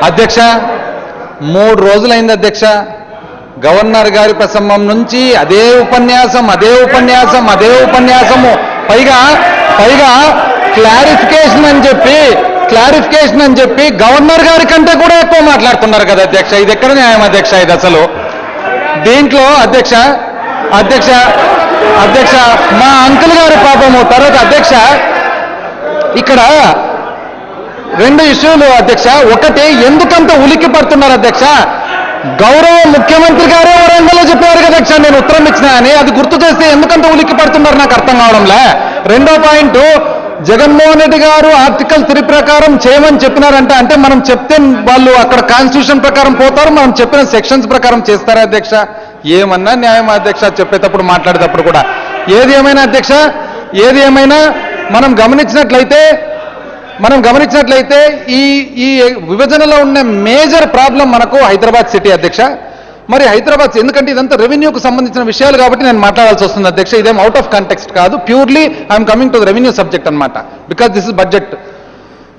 అధ్యక్ష 3 రోజులైంది అధ్యక్ష. గవర్నర్ గారి ప్రసంగం నుంచి అదే ఉపన్యాసము, పైగా క్లారిఫికేషన్ అని చెప్పి గవర్నర్ గారి కంటే కూడా ఎక్కువ మాట్లాడుతున్నారు కదా అధ్యక్ష. ఇది ఎక్కడ న్యాయం అధ్యక్ష? ఇది అసలు దీంట్లో అధ్యక్ష మా అంకుల్ గారి పాపము. తర్వాత అధ్యక్ష ఇక్కడ 2 ఇష్యూలు అధ్యక్ష. ఒకటి, ఎందుకంత ఉలిక్కి పడుతున్నారు అధ్యక్ష? గౌరవ ముఖ్యమంత్రి గారే వరంగల్లో చెప్పారు కదా అధ్యక్ష, నేను ఉత్తరం ఇచ్చినా అని. అది గుర్తు చేస్తే ఎందుకంత ఉలిక్కి పడుతున్నారు నాకు అర్థం కావడంలే. 2వ పాయింట్, జగన్మోహన్ రెడ్డి గారు ఆర్టికల్ 3 ప్రకారం చేయమని చెప్పినారంట. అంటే మనం చెప్తే వాళ్ళు అక్కడ కాన్స్టిట్యూషన్ ప్రకారం పోతారు, మనం చెప్పిన సెక్షన్స్ ప్రకారం చేస్తారా అధ్యక్ష? ఏమన్నా న్యాయం అధ్యక్ష చెప్పేటప్పుడు, మాట్లాడేటప్పుడు కూడా. ఏది ఏమైనా అధ్యక్ష, మనం గమనించినట్లయితే ఈ విభజనలో ఉన్న మేజర్ ప్రాబ్లం మనకు హైదరాబాద్ సిటీ అధ్యక్ష. మరి హైదరాబాద్, ఎందుకంటే ఇదంతా రెవెన్యూకు సంబంధించిన విషయాలు కాబట్టి నేను మాట్లాడాల్సి వస్తుంది అధ్యక్ష. ఇదేం అవుట్ ఆఫ్ కాంటెక్స్ట్ కాదు, purely I'm coming to the revenue subject అనమాట, because this is budget.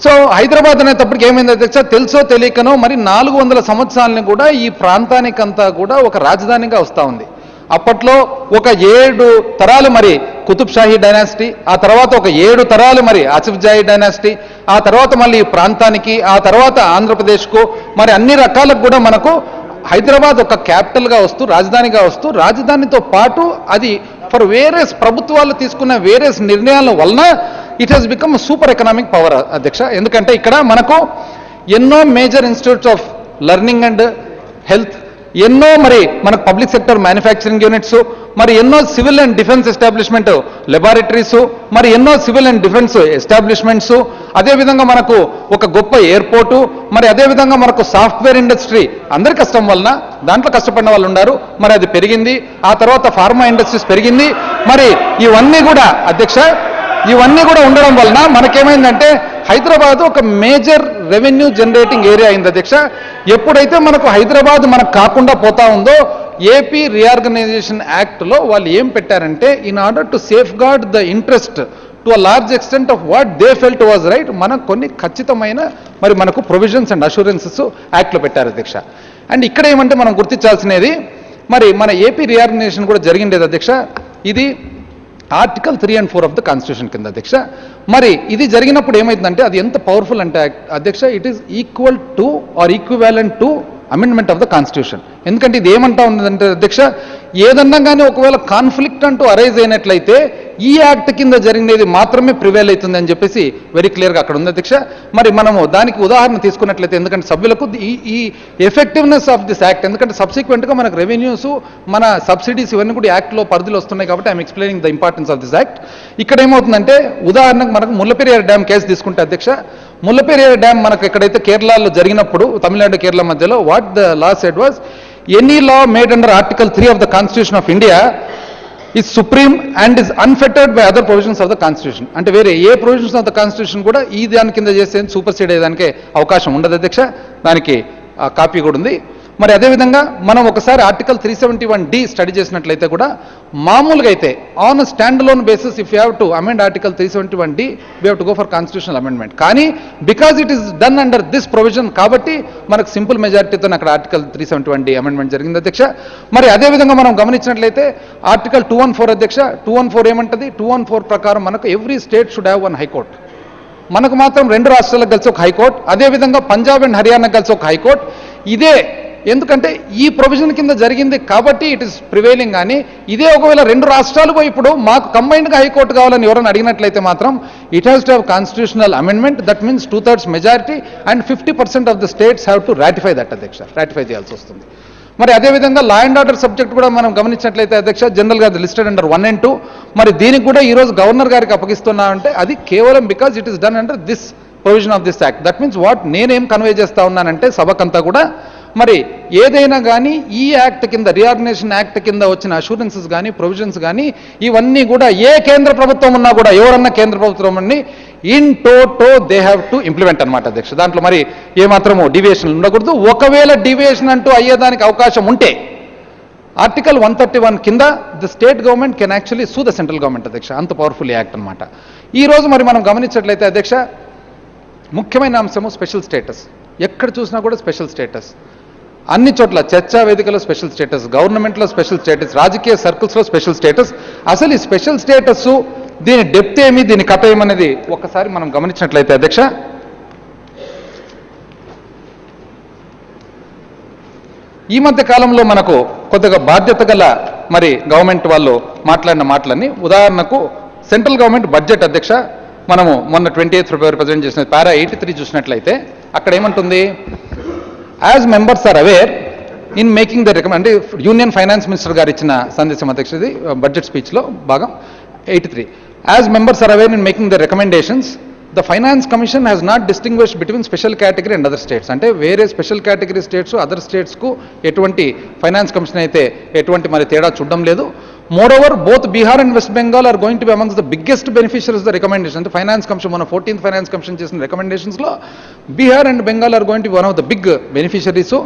So Hyderabad అనేటప్పటికి ఏమైంది అధ్యక్ష, తెలుసో తెలియకనో మరి 400 సంవత్సరాలని కూడా ఈ ప్రాంతానికంతా కూడా ఒక రాజధానిగా వస్తూ ఉంది. అప్పట్లో ఒక 7 తరాలు మరి కుతుబ్ షాహీ డైనాసిటీ, ఆ తర్వాత ఒక 7 తరాలు మరి ఆసిఫ్ జాహీ డైనాసిటీ, ఆ తర్వాత మళ్ళీ ఈ ప్రాంతానికి, ఆ తర్వాత ఆంధ్రప్రదేశ్కు, మరి అన్ని రకాలకు కూడా మనకు హైదరాబాద్ ఒక క్యాపిటల్గా వస్తూ, రాజధానిగా వస్తూ, రాజధానితో పాటు అది ఫర్ వేరియస్ ప్రభుత్వాలు తీసుకున్న వేరియస్ నిర్ణయాల వలన it has become super economic power అధ్యక్ష. ఎందుకంటే ఇక్కడ మనకు ఎన్నో major institutes of learning and health, ఎన్నో మరి మనకు పబ్లిక్ సెక్టర్ మ్యానుఫ్యాక్చరింగ్ యూనిట్స్, మరి ఎన్నో సివిల్ అండ్ డిఫెన్స్ ఎస్టాబ్లిష్మెంట్ లెబారెటరీస్, మరి ఎన్నో సివిల్ అండ్ డిఫెన్స్ ఎస్టాబ్లిష్మెంట్స్, అదేవిధంగా మనకు ఒక గొప్ప ఎయిర్పోర్టు, మరి అదేవిధంగా మనకు సాఫ్ట్వేర్ ఇండస్ట్రీ. అందరి కష్టం వలన దాంట్లో కష్టపడిన వాళ్ళు ఉన్నారు, మరి అది పెరిగింది. ఆ తర్వాత ఫార్మా ఇండస్ట్రీస్ పెరిగింది. మరి ఇవన్నీ కూడా అధ్యక్ష, ఉండడం వలన మనకేమైందంటే హైదరాబాద్ ఒక మేజర్ రెవెన్యూ జనరేటింగ్ ఏరియా అయింది అధ్యక్ష. ఎప్పుడైతే మనకు హైదరాబాద్ మనకు కాకుండా పోతా ఉందో, ఏపీ రీఆర్గనైజేషన్ యాక్ట్లో వాళ్ళు ఏం పెట్టారంటే, in order to safeguard the interest to a large extent of what they felt was right, మనకు కొన్ని ఖచ్చితమైన మరి మనకు ప్రొవిజన్స్ అండ్ అష్యూరెన్సెస్ యాక్ట్లో పెట్టారు అధ్యక్ష. అండ్ ఇక్కడ ఏమంటే మనం గుర్తించాల్సినది, మరి మన ఏపీ రీఆర్గనైజేషన్ కూడా జరిగిండేది అధ్యక్ష. ఇది article 3 and 4 of the constitution కింద అధ్యక్ష. మరి ఇది జరిగినప్పుడు ఏమైందంటే, అది ఎంత పవర్ఫుల్ అంటే అధ్యక్ష, it is equal to are equivalent to amendment of the constitution. ఎందుకంటే ఇది ఏమంటా ఉన్నదంటే అధ్యక్ష, ఏదన్నా కానీ ఒకవేళ కాన్ఫ్లిక్ట్ అంటూ అరైజ్ అయినట్లయితే ఈ యాక్ట్ కింద జరిగినది మాత్రమే ప్రివేల్ అవుతుంది అని చెప్పేసి వెరీ క్లియర్గా అక్కడ ఉంది అధ్యక్ష. మరి మనము దానికి ఉదాహరణ తీసుకున్నట్లయితే, ఎందుకంటే సభ్యులకు ఈ ఎఫెక్టివ్నెస్ ఆఫ్ దిస్ యాక్ట్, ఎందుకంటే సబ్సిక్వెంట్గా మనకు రెవెన్యూస్, మన సబ్సిడీస్ ఇవన్నీ కూడా యాక్ట్లో పరిధిలో వస్తున్నాయి కాబట్టి I'm explaining the importance of this act. ఇక్కడ ఏమవుతుందంటే, ఉదాహరణకు మనకు ముల్లపెరియార్ డ్యామ్ కేసు తీసుకుంటే అధ్యక్ష, ముల్లపెరియార్ డ్యామ్ మనకు ఎక్కడైతే కేరళలో జరిగినప్పుడు, తమిళనాడు కేరళ మధ్యలో, what the law said was, any law made under article 3 of the constitution of India is supreme and is unfettered by other provisions of the constitution. అంటే వేరే ఏ ప్రొవిజన్స్ ఆఫ్ ద కాన్స్టిట్యూషన్ కూడా ఈ దాని కింద చేసే సూపర్సీడ్ అయ్యేదానికి అవకాశం ఉండదు అధ్యక్ష. దానికి కాపీ కూడా ఉంది. మరి అదేవిధంగా మనం ఒకసారి ఆర్టికల్ 371D స్టడీ చేసినట్లయితే కూడా, మామూలుగా అయితే on stand alone basis if you have to amend article 371D we have to go for constitutional amendment. కానీ because it is done under this provision కాబట్టి మనకు సింపుల్ మెజారిటీతో అక్కడ ఆర్టికల్ 371D అమెండ్మెంట్ జరిగింది అధ్యక్ష. మరి అదేవిధంగా మనం గమనించినట్లయితే ఆర్టికల్ 214 అధ్యక్ష, 214 ఏమంటది, 214 ప్రకారం మనకు every state should have 1 high court. మనకు మాత్రం 2 రాష్ట్రాలకు కలిసి ఒక హైకోర్ట్, అదేవిధంగా పంజాబ్ అండ్ హర్యానాకు కలిసి ఒక హైకోర్ట్. ఇదే ఎందుకంటే ఈ ప్రొవిజన్ కింద జరిగింది కాబట్టి ఇట్ ఇస్ ప్రివైలింగ్. కానీ ఇదే ఒకవేళ 2 రాష్ట్రాలు ఇప్పుడు మాకు కంబైన్డ్గా హైకోర్టు కావాలని ఎవరైనా అడిగినట్లయితే మాత్రం it has to have constitutional amendment. That means 2/3 majority and 50% of the states have to ratify that అధ్యక్ష, రాటిఫై చేయాల్సి వస్తుంది. మరి అదేవిధంగా లా అండ్ ఆర్డర్ సబ్జెక్ట్ కూడా మనం గమనించినట్లయితే అధ్యక్ష, జనరల్గా లిస్టెడ్ అండర్ 1 and 2. మరి దీనికి కూడా ఈరోజు గవర్నర్ గారికి అప్పగిస్తున్నామంటే అది కేవలం because it is done under this provision of this act. That means what నేనేం కన్వే చేస్తా ఉన్నానంటే సభకంతా కూడా, మరి ఏదైనా కానీ ఈ యాక్ట్ కింద, రీఆర్గనైజేషన్ యాక్ట్ కింద వచ్చిన అష్యూరెన్సెస్ కానీ, ప్రొవిజన్స్ కానీ, ఇవన్నీ కూడా ఏ కేంద్ర ప్రభుత్వం ఉన్నా కూడా, ఎవరన్నా కేంద్ర ప్రభుత్వం అన్ని in toto they have to implement అనమాట అధ్యక్ష. దాంట్లో మరి ఏమాత్రము డివియేషన్ ఉండకూడదు. ఒకవేళ డివియేషన్ అంటూ అయ్యేదానికి అవకాశం ఉంటే ఆర్టికల్ 131 కింద the state government can actually సూ ద సెంట్రల్ గవర్నమెంట్ అధ్యక్ష. అంత పవర్ఫుల్ యాక్ట్ అనమాట. ఈరోజు మరి మనం గమనించినట్లయితే అధ్యక్ష, ముఖ్యమైన అంశము స్పెషల్ స్టేటస్. ఎక్కడ చూసినా కూడా స్పెషల్ స్టేటస్, అన్ని చోట్ల చర్చా వేదికలో స్పెషల్ స్టేటస్, గవర్నమెంట్లో స్పెషల్ స్టేటస్, రాజకీయ సర్కిల్స్లో స్పెషల్ స్టేటస్. అసలు ఈ స్పెషల్ స్టేటస్ దీని డెప్త్ ఏమి, దీని కథ ఏమనేది ఒక్కసారి మనం గమనించినట్లయితే అధ్యక్ష, ఈ మధ్య కాలంలో మనకు కొద్దిగా బాధ్యత గల మరి గవర్నమెంట్ వాళ్ళు మాట్లాడిన మాటలన్నీ, ఉదాహరణకు సెంట్రల్ గవర్నమెంట్ బడ్జెట్ అధ్యక్ష, మనము మొన్న 28th ఫిబ్రవరి ప్రజెంట్ చేసిన పారా 83 చూసినట్లయితే అక్కడ ఏమంటుంది, as members are aware in making the recommend, అంటే యూనియన్ ఫైనాన్స్ మినిస్టర్ గారు ఇచ్చిన సందేశం అధ్యక్ష, ఇది బడ్జెట్ స్పీచ్లో భాగం 83. As members are aware in making the recommendations, the finance commission has not distinguish between special category and other states. అంటే వేరే స్పెషల్ కేటగిరీ స్టేట్స్ అదర్ స్టేట్స్కు ఎటువంటి ఫైనాన్స్ కమిషన్ అయితే ఎటువంటి మరి తేడా చూడడం లేదు. Moreover both Bihar and West Bengal are going to B amongst the biggest beneficiaries the recommendation. అంటే ఫైనాన్స్ కమిషన్ మన 14th ఫైనాన్స్ కమిషన్ చేసిన రికమెండేషన్స్లో Bihar and Bengal are going to be one of the big beneficiaries.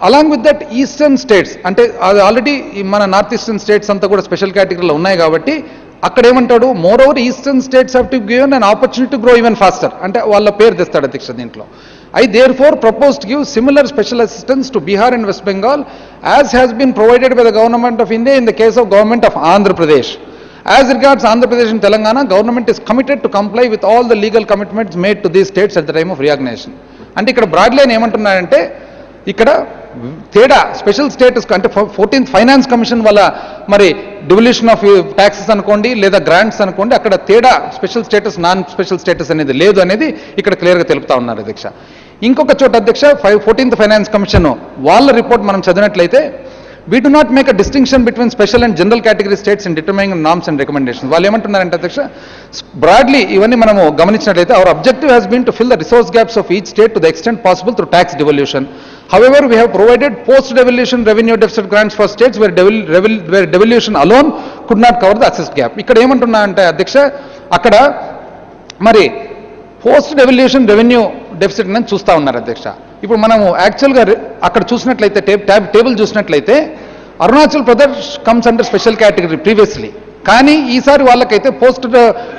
Along with that eastern states, అంటే అది already మన north eastern states అంతా కూడా special కేటగిరీలో ఉన్నాయి కాబట్టి అక్కడ ఏమంటాడు, more over eastern states have to given an opportunity to grow even faster, అంటే వాళ్ళ పేరు తెస్తాడు అధ్యక్ష దీంట్లో. I there four propose to give similar special assistance to Bihar and West Bengal as has been provided by the government of India in the case of government of Andhra Pradesh. As regards Andhra Pradesh and Telangana, government is committed to comply with all the legal commitments made to these states at the time of reorganization. అంటే ఇక్కడ broad line ఏమంటున్నారంటే, ఇక్కడ తేడా special status అంటే 14th finance commission వల్ల మరి devolution of taxes అనుకోండి లేదా గ్రాంట్స్ అనుకోండి, అక్కడ తేడా special status non special status అనేది లేదు అనేది ఇక్కడ క్లియర్గా తెలుపుతా ఉన్నారు అధ్యక్ష. ఇంకొక చోట అధ్యక్ష 14th ఫైనాన్స్ కమిషన్ వాళ్ళ రిపోర్ట్ మనం చదివినట్లయితే, we do not make a distinction between special and general category states in determining norms and recommendations. వాళ్ళు ఏమంటున్నారంటే అధ్యక్ష, బ్రాడ్లీ ఇవన్నీ మనము గమనించినట్లయితే our objective has been to fill the resource gaps of each state to the extent possible through tax devolution. However, we have provided post-devolution revenue deficit grants for states where devolution alone could not cover the assessed gap. ఇక్కడ ఏమంటున్నా అంటే అధ్యక్ష, అక్కడ మరి post devolution revenue deficit అని చూస్తూ ఉన్నారు అధ్యక్ష. ఇప్పుడు మనము యాక్చువల్గా అక్కడ చూసినట్లయితే టేబుల్ చూసినట్లయితే Arunachal Pradesh comes under special category previously, కానీ ఈసారి వాళ్ళకైతే post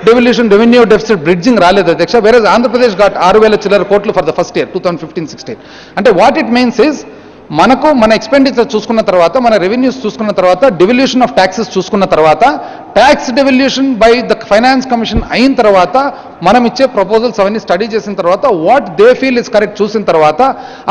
devolution revenue deficit bridging రాలేదు అధ్యక్ష. వేరే ఆంధ్రప్రదేశ్ ఘాట్ 6,000 చిల్లర కోట్లు ఫర్ ద ఫస్ట్ ఇయర్ 2015-16. అంటే వాట్ ఇట్ మీన్స్ ఇస్, మనకు మన ఎక్స్పెండిచర్ చూసుకున్న తర్వాత, మన రెవెన్యూస్ చూసుకున్న తర్వాత, డివల్యూషన్ ఆఫ్ ట్యాక్సెస్ చూసుకున్న తర్వాత, tax devolution by the finance commission అయిన తర్వాత, మనం ఇచ్చే ప్రపోజల్స్ అవన్నీ స్టడీ చేసిన తర్వాత, what they feel is correct చూసిన తర్వాత,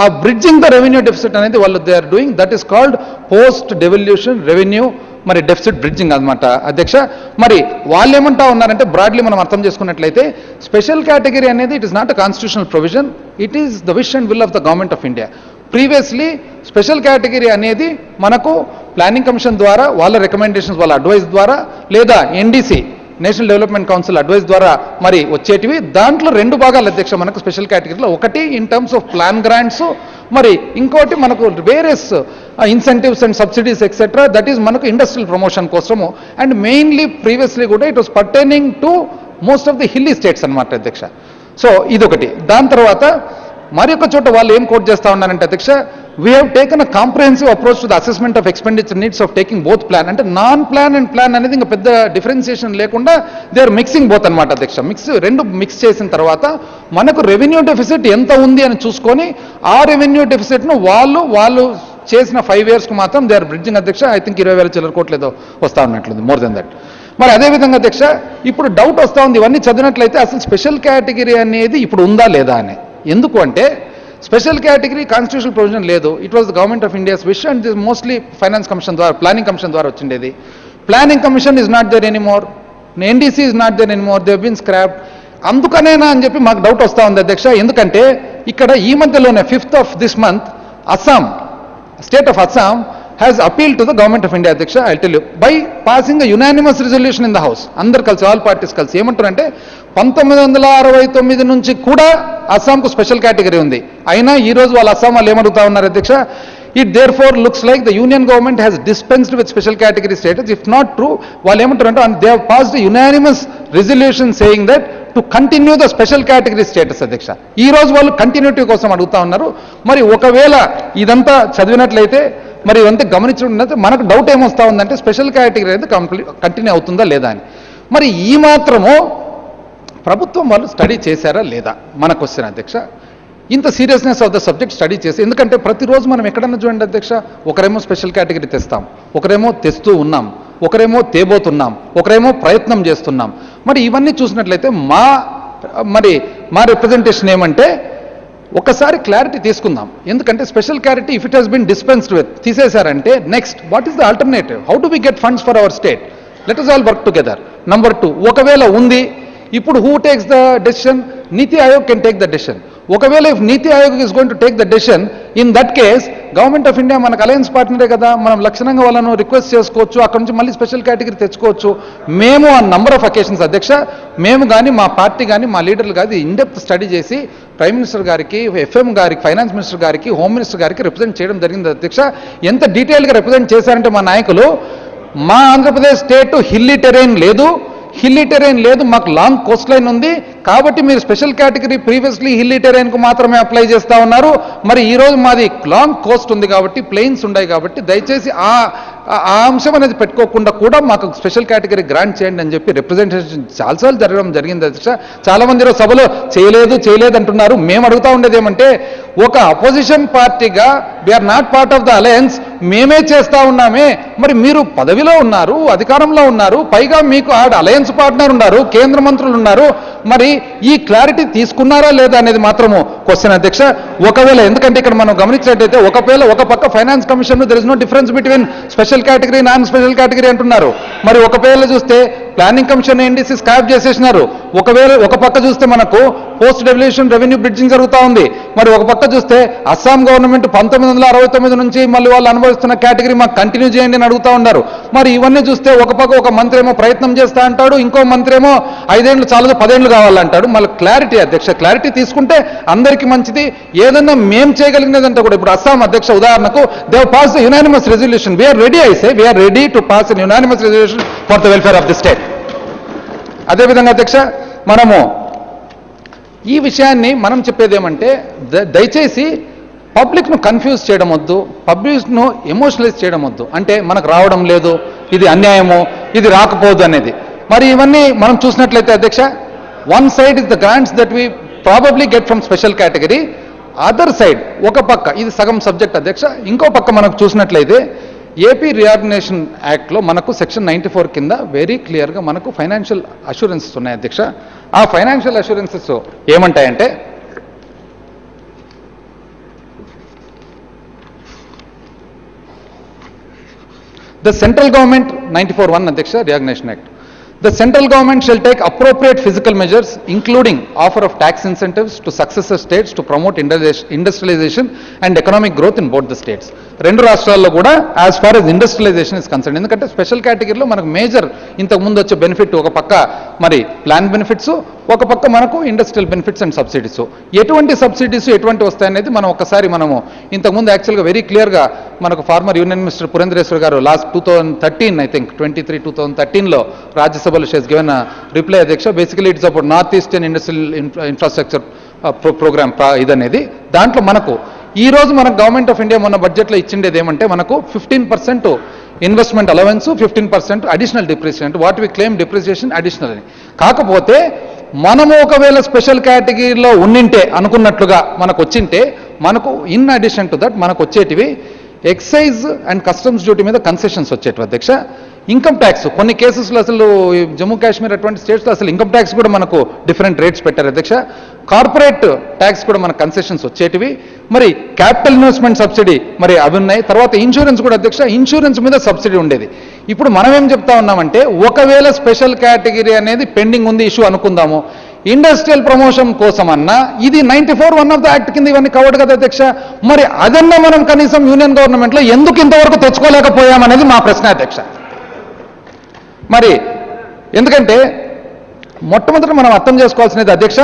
ఆ బ్రిడ్జింగ్ ద రెవెన్యూ డెఫిసిట్ అనేది వాళ్ళు they are doing, that is called post devolution revenue మరి డెఫిసిట్ బ్రిడ్జింగ్ అనమాట అధ్యక్ష. మరి వాళ్ళు ఏమంటా ఉన్నారంటే, బ్రాడ్లీ మనం అర్థం చేసుకున్నట్లయితే, స్పెషల్ కేటగిరీ అనేది it is not a constitutional provision, it is the wish and will of the government of India. Previously special category అనేది మనకు ప్లానింగ్ కమిషన్ ద్వారా, వాళ్ళ రికమెండేషన్స్, వాళ్ళ అడ్వైస్ ద్వారా, లేదా NDC national development council advice ద్వారా మరి వచ్చేటివి. దాంట్లో 2 భాగాలు అధ్యక్ష మనకు స్పెషల్ కేటగిరీలో, ఒకటి in terms of plan grants, మరి ఇంకోటి మనకు various incentives and subsidies etcetera, that is మనకు ఇండస్ట్రియల్ ప్రమోషన్ కోసము. అండ్ మెయిన్లీ ప్రీవియస్లీ కూడా it was pertaining to most of the hilly states అనమాట అధ్యక్ష. సో ఇదొకటి. దాని తర్వాత మరి ఒక చోట వాళ్ళు ఏం కోట్ చేస్తా ఉన్నారంటే అధ్యక్ష, we have taken a comprehensive approach to the assessment of expenditure needs of taking both plan. అంటే నాన్ ప్లాన్ అండ్ ప్లాన్ అనేది ఇంకా పెద్ద డిఫరెన్సియేషన్ లేకుండా దే ఆర్ మిక్సింగ్ బోత్ అనమాట అధ్యక్ష. రెండు మిక్స్ చేసిన తర్వాత మనకు రెవెన్యూ డెఫిసిట్ ఎంత ఉంది అని చూసుకొని, ఆ రెవెన్యూ డెఫిసిట్ను వాళ్ళు చేసిన 5 yearsకు మాత్రం దే ఆర్ బ్రిడ్జింగ్ అధ్యక్ష. ఐ థింక్ 20,000 చిల్లర కోట్లు ఏదో వస్తా ఉన్నట్లుంది, మోర్ దెన్ దట్. మరి అదేవిధంగా అధ్యక్ష, ఇప్పుడు డౌట్ వస్తూ ఉంది ఇవన్నీ చదివినట్లయితే, అసలు స్పెషల్ కేటగిరీ అనేది ఇప్పుడు ఉందా లేదా అని. ఎందుకు అంటే, స్పెషల్ కేటగిరీ కాన్స్టిట్యూషనల్ ప్రొవిజన్ లేదు. It was the government of India's wish and this mostly finance commission ద్వారా, ప్లానింగ్ కమిషన్ ద్వారా వచ్చిండేది. Planning commission is not there anymore, NDC is not there anymore, they been scrapped. అందుకనేనా అని చెప్పి మాకు doubt వస్తూ ఉంది అధ్యక్ష. ఎందుకంటే ఇక్కడ ఈ మధ్యలోనే 5th of this month Assam, state of Assam has appealed to the government of India అధ్యక్ష. I'll tell you, by passing a unanimous resolution in the house, అందరు కలిసి, ఆల్ పార్టీస్ కలిసి ఏమంటారంటే, 1969 నుంచి కూడా అస్సాంకు స్పెషల్ కేటగిరీ ఉంది. అయినా ఈ రోజు వాళ్ళు అస్సాం వాళ్ళు ఏమడుగుతా ఉన్నారు అధ్యక్ష, it therefore looks like the union government has dispensed with special category status. If not true, వాళ్ళు ఏమంటారంటే, they have passed unanimous resolution saying that to continue the special category status అధ్యక్ష. ఈ రోజు వాళ్ళు కంటిన్యూటీ కోసం అడుగుతా ఉన్నారు. మరి ఒకవేళ ఇదంతా చదివినట్లయితే, మరి ఇదంతా గమనించుకుంటే మనకు డౌట్ ఏమొస్తా ఉందంటే, స్పెషల్ కేటగిరీ అనేది కంటిన్యూ అవుతుందా లేదా అని. మరి ఈ మాత్రము ప్రభుత్వం వాళ్ళు స్టడీ చేశారా లేదా మన క్వశ్చన్ అధ్యక్ష. ఇంత seriousness of the subject study చేసి, ఎందుకంటే ప్రతిరోజు మనం ఎక్కడన్నా చూడండి అధ్యక్ష, ఒకరేమో స్పెషల్ కేటగిరీ తెస్తాం, ఒకరేమో తెస్తూ ఉన్నాం, ఒకరేమో తేబోతున్నాం, ఒకరేమో ప్రయత్నం చేస్తున్నాం. మరి ఇవన్నీ చూసినట్లయితే మా రిప్రజెంటేషన్ ఏమంటే ఒకసారి క్లారిటీ తీసుకుందాం. ఎందుకంటే special clarity if it has been dispensed with తీసేశారంటే next what is the alternative, how do we get funds for our state, let us all work together. Number 2, ఒకవేళ ఉంది ఇప్పుడు who takes the decision, Niti Aayog can take the decision. ఒకవేళ if Niti Aayog is going to take the decision, in that case government of India మనకు alliance పార్ట్నరే కదా, మనం లక్షణంగా వాళ్ళను రిక్వెస్ట్ చేసుకోవచ్చు, అక్కడ నుంచి మళ్ళీ స్పెషల్ కేటగిరీ తెచ్చుకోవచ్చు. మేము ఆ నంబర్ ఆఫ్ అకేషన్స్ అధ్యక్ష, మేము కానీ మా పార్టీ కానీ మా లీడర్లు కానీ ఇన్డెప్త్ స్టడీ చేసి ప్రైమ్ మినిస్టర్ గారికి, ఎఫ్ఎం గారికి, ఫైనాన్స్ మినిస్టర్ గారికి, హోమ్ మినిస్టర్ గారికి రిప్రజెంట్ చేయడం జరిగింది అధ్యక్ష. ఎంత డీటెయిల్గా రిప్రజెంట్ చేశారంటే మా నాయకులు, మా ఆంధ్రప్రదేశ్ స్టేట్ హిల్లీ టెరైన్ లేదు, మాకు లాంగ్ కోస్ట్ లైన్ ఉంది, కాబట్టి మీరు స్పెషల్ కేటగిరీ ప్రీవియస్లీ హిల్లీ టెరైన్కు మాత్రమే అప్లై చేస్తూ ఉన్నారు. మరి ఈరోజు మాది లాంగ్ కోస్ట్ ఉంది కాబట్టి, ప్లెయిన్స్ ఉన్నాయి కాబట్టి దయచేసి ఆ అంశం అనేది పెట్టుకోకుండా కూడా మాకు స్పెషల్ కేటగిరీ గ్రాంట్ చేయండి అని చెప్పి రిప్రజెంటేషన్ చాలాసార్లు జరగడం జరిగింది అధ్యక్ష. చాలామంది ఈరోజు సభలో చేయలేదు అంటున్నారు. మేము అడుగుతా ఉండేది ఏమంటే, ఒక అపోజిషన్ పార్టీగా we're not part of the alliance, మేమే చేస్తా ఉన్నామే, మరి మీరు పదవిలో ఉన్నారు, అధికారంలో ఉన్నారు, పైగా మీకు ఆడ అలయన్స్ పార్ట్నర్ ఉన్నారు, కేంద్ర మంత్రులు ఉన్నారు, మరి ఈ క్లారిటీ తీసుకున్నారా లేదా అనేది మాత్రము క్వశ్చన్ అధ్యక్ష. ఒకవేళ, ఎందుకంటే ఇక్కడ మనం గమనించినట్టయితే ఒక పక్క finance commission there is no difference between special category non special category అంటున్నారు. మరి ఒకవేళ చూస్తే ప్లానింగ్ కమిషన్ ఎన్డీసీ స్కాప్ చేసేసినారు. ఒక పక్క చూస్తే మనకు పోస్ట్ డెవల్యూషన్ రెవెన్యూ బ్రిడ్జింగ్ జరుగుతూ ఉంది. మరి ఒక పక్క చూస్తే అస్సాం గవర్నమెంట్ 1969 నుంచి మళ్ళీ వాళ్ళు అనుభవిస్తున్న కేటగిరీ మాకు కంటిన్యూ చేయండి అని అడుగుతూ ఉన్నారు. మరి ఇవన్నీ చూస్తే ఒక పక్క ఒక మంత్రి ఏమో ప్రయత్నం చేస్తా అంటాడు, ఇంకో మంత్రి ఏమో 5 ఏళ్ళు చాలదు 10 ఏళ్ళు కావాలంటాడు. మళ్ళీ క్లారిటీ అధ్యక్ష, క్లారిటీ తీసుకుంటే అందరికీ మంచిది. ఏదన్నా మేము చేయగలిగినదంటే కూడా, ఇప్పుడు అస్సాం అధ్యక్ష ఉదాహరణకు they have passed the unanimous resolution, we are ready to pass an unanimous resolution for the welfare of the state. అదేవిధంగా అధ్యక్ష, మనము ఈ విషయాన్ని మనం చెప్పేది ఏమంటే, దయచేసి పబ్లిక్ను కన్ఫ్యూజ్ చేయడం వద్దు, పబ్లిక్ను ఎమోషనలైజ్ చేయడం వద్దు. అంటే మనకు రావడం లేదు, ఇది అన్యాయము, ఇది రాకపోదు అనేది. మరి ఇవన్నీ మనం చూసినట్లయితే అధ్యక్ష, one side is the grants that we probably get from special category, other side ఒక పక్క ఇది సగం సబ్జెక్ట్ అధ్యక్ష. ఇంకో పక్క మనకు చూసినట్లయితే ఏపీ రీఆర్గనైజేషన్ యాక్ట్లో మనకు సెక్షన్ 94 కింద వెరీ క్లియర్గా మనకు ఫైనాన్షియల్ అష్యూరెన్సెస్ ఉన్నాయి అధ్యక్ష. ఆ ఫైనాన్షియల్ అష్యూరెన్సెస్ ఏమంటాయంటే, ద సెంట్రల్ గవర్నమెంట్ 94(1) అధ్యక్ష reorganisation act. The central government shall take appropriate physical measures, including offer of tax incentives to successor states to promote industrialization and economic growth in both the states. రెండు రాష్ట్రాల్లో కూడా as far as industrialisation is concern. ఎందుకంటే special కేటగిరీలో మనకు major ఇంతకు ముందు వచ్చే benefit ఒక పక్క మరి ప్లాన్ బెనిఫిట్స్, ఒక పక్క మనకు ఇండస్ట్రియల్ బెనిఫిట్స్ అండ్ సబ్సిడీస్. ఎటువంటి సబ్సిడీస్ ఎటువంటి వస్తాయనేది మనం ఒకసారి మనము ఇంతకుముందు యాక్చువల్గా వెరీ క్లియర్గా మనకు ఫార్మర్ యూనియన్ మినిస్టర్ పురేంద్రేశ్వర్ గారు లాస్ట్ 2013 I think 2013లో రాజ్యసభలో షీ హస్ గివెన్ రిప్లై అధ్యక్ష. Basically it's about north eastern industrial infrastructure programme ఇదనేది. దాంట్లో మనకు ఈ రోజు మనకు గవర్నమెంట్ ఆఫ్ ఇండియా మొన్న బడ్జెట్లో ఇచ్చిండేది ఏమంటే, మనకు 15% investment allowance, 15% additional depreciation, what we claim depreciation additional అని. కాకపోతే మనము ఒకవేళ స్పెషల్ కేటగిరీలో ఉన్నింటే అనుకున్నట్లుగా మనకు వచ్చింటే, మనకు ఇన్ అడిషన్ టు దట్ మనకు వచ్చేటివి ఎక్సైజ్ అండ్ కస్టమ్స్ డ్యూటీ మీద కన్సెషన్స్ వచ్చేటివి అధ్యక్ష. ఇన్కమ్ ట్యాక్స్ కొన్ని కేసెస్లో అసలు జమ్మూ కాశ్మీర్ అటువంటి స్టేట్స్లో అసలు ఇన్కమ్ ట్యాక్స్ కూడా మనకు డిఫరెంట్ రేట్స్ పెట్టారు అధ్యక్ష. కార్పొరేట్ ట్యాక్స్ కూడా మనకు కన్సెషన్స్ వచ్చేటివి. మరి క్యాపిటల్ ఇన్వెస్ట్మెంట్ సబ్సిడీ మరి అవి ఉన్నాయి. తర్వాత ఇన్సూరెన్స్ కూడా అధ్యక్ష, ఇన్సూరెన్స్ మీద సబ్సిడీ ఉండేది. ఇప్పుడు మనం ఏం చెప్తా ఉన్నామంటే, ఒకవేళ స్పెషల్ కేటగిరీ అనేది పెండింగ్ ఉంది ఇష్యూ అనుకుందాము, ఇండస్ట్రియల్ ప్రమోషన్ కోసం అన్నా ఇది 94(1) ఆఫ్ ద యాక్ట్ కింద ఇవన్నీ కవర్డ్ కదా అధ్యక్ష. మరి అదన్నా మనం కనీసం యూనియన్ గవర్నమెంట్లో ఎందుకు ఇంతవరకు తెచ్చుకోలేకపోయామనేది మా ప్రశ్న అధ్యక్ష. మరి ఎందుకంటే మొట్టమొదటి మనం అర్థం చేసుకోవాల్సినది అధ్యక్ష,